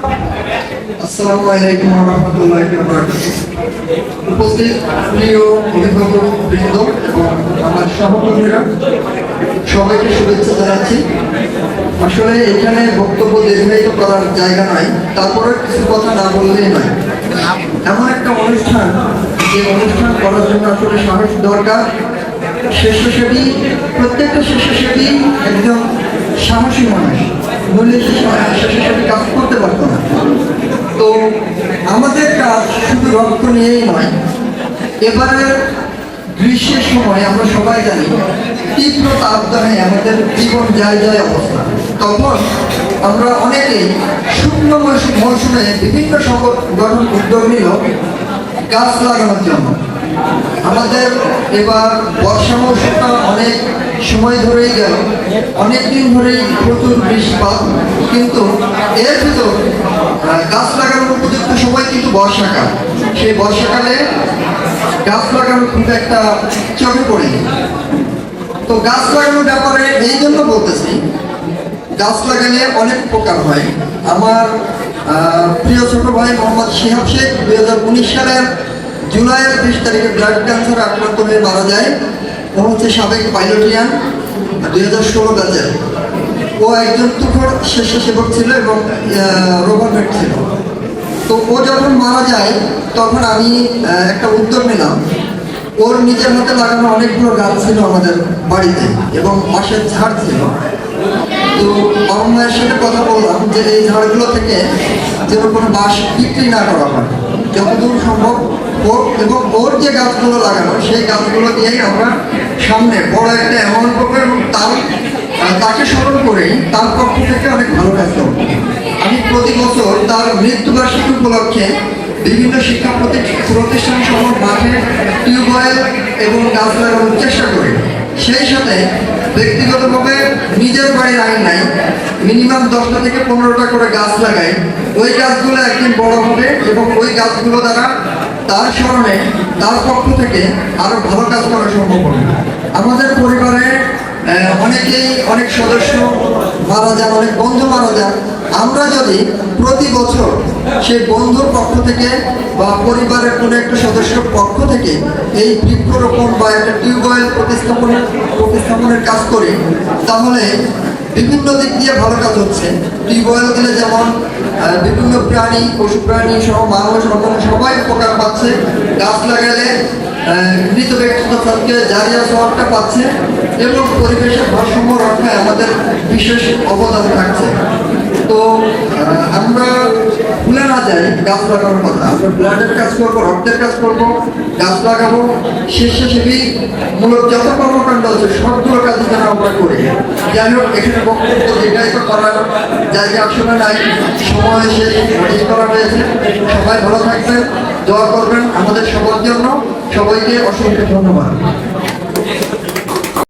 আসসালামু আলাইকুম ওয়া রাহমাতুল্লাহি ওয়া বারাকাতুহু। উপস্থিত প্রিয় অভিভাবক বৃন্দ এবং আমার সহকর্মীরা, সবাইকে শুভেচ্ছা জানাচ্ছি। আসলে এখানে বক্তব্য দীর্ঘায়িত করার জায়গা নাই, তারপরে কিছু কথা না বললেই নয়। এমন একটা অনুষ্ঠান, যে অনুষ্ঠান করার জন্য আসলে সাহস দরকার। স্বেচ্ছাসেবী, প্রত্যেকটা স্বেচ্ছাসেবী একজন সাহসী মানুষ, নইলে স্বেচ্ছাসেবী কাজ করতে পারতো না। তো আমাদের কাজ শুধু রক্ত নিয়েই নয়। এবারে গ্রীষ্মের সময় আমরা সবাই জানি তীব্র তাপদাহে আমাদের জীবন যায় যায় অবস্থা। তখন আমরা অনেকেই শুকনো মৌসুমে বিভিন্ন সংগঠন উদ্যোগ নিল গাছ লাগানোর জন্য। আমাদের এবার বর্ষা মৌসুমটা অনেক সময় ধরেই গেল, অনেক দিন ধরেই প্রচুর বৃষ্টিপাত, কিন্তু এর ভিতর গাছ লাগানোর উপযুক্ত সময় কিন্তু বর্ষাকাল। সেই বর্ষাকালে গাছ লাগানো খুব একটা চোখে পড়েনি। তো গাছ লাগানোর ব্যাপারে এই জন্য বলতেছি, গাছ লাগালে অনেক উপকার হয়। আমার প্রিয় ছোট ভাই মোহাম্মদ শিহাব শেখ 2019 সালের জুলাইয়ের 20 তারিখে ব্লাড ক্যান্সারে আক্রান্ত হয়ে মারা যায়। ও হচ্ছে সাবেক পাইলটিয়ান, 2016 ব্যাচের। ও একজন তুখোর স্বেচ্ছাসেবক ছিল এবং রোভারমেট ছিল। তো ও যখন মারা যায় তখন আমি একটা উদ্যোগ নিলাম। ওর নিজের হাতে লাগানো অনেকগুলো গাছ ছিল আমাদের বাড়িতে এবং বাঁশের ঝাড় ছিল। তো বাবা মায়ের সাথে কথা বললাম যে এই ঝাড়গুলো থেকে যেন কোনো বাঁশ বিক্রি না করা হয়, যতদূর সম্ভব হোক। এবং ওর যে গাছগুলো লাগানো, সেই গাছগুলো দিয়েই আমরা সামনে বড় একটা অ্যামাউন্ট করবো এবং তাকে স্মরণ করেই তার পক্ষ থেকে অনেক ভালো কাজ করবো। আমি প্রতি বছর তার মৃত্যুবার্ষিকী উপলক্ষে বিভিন্ন শিক্ষা প্রতিষ্ঠান সহ মাঠে টিউবওয়েল এবং গাছ লাগানোর চেষ্টা করি। সেই সাথে ব্যক্তিগতভাবে নিজের বাড়ির আইন নাই, মিনিমাম 10টা থেকে 15টা করে গাছ লাগাই। ওই গাছগুলো একদিন বড় হবে এবং ওই গাছগুলো দ্বারা তার স্মরণে তার পক্ষ থেকে আরো ভালো কাজ করা সম্ভব হবে। আমাদের পরিবারে অনেকেই, অনেক সদস্য মারা যান, অনেক বন্ধু মারা যান। আমরা যদি প্রতি বছর সেই বন্ধুর পক্ষ থেকে বা পরিবারের কোনো একটা সদস্যের পক্ষ থেকে এই বৃক্ষরোপণ বা একটা টিউবওয়েল প্রতিস্থাপনের কাজ করি, তাহলে বিভিন্ন দিক দিয়ে ভালো কাজ হচ্ছে। টিউবওয়েল দিলে যেমন বিভিন্ন প্রাণী, পশু প্রাণী সহ মানুষ সবাই উপকার পাচ্ছে। গাছ লাগালে মৃত ব্যক্তিকে জারিয়া সওয়াবটা পাচ্ছে এবং পরিবেশের ভারসাম্য রক্ষায় আমাদের বিশেষ অবদান থাকছে। তো আমরা ভুলে না যাই গাছ লাগানোর কথা। আমরা ব্লাডের কাজ করবো, রক্তের কাজ করবো, গাছ লাগাবো। স্বেচ্ছাসেবী মূলক যত কর্মকাণ্ড আছে সবগুলো কাজ যেন আমরা করি। যাই হোক, এখানে বক্তব্য দীর্ঘায়িত করার জায়গা আসলে নাই, সময় শেষ করা হয়েছে। সবাই ভালো থাকবেন, দোয়া করবেন আমাদের সবার জন্য। সবাইকে অসংখ্য ধন্যবাদ।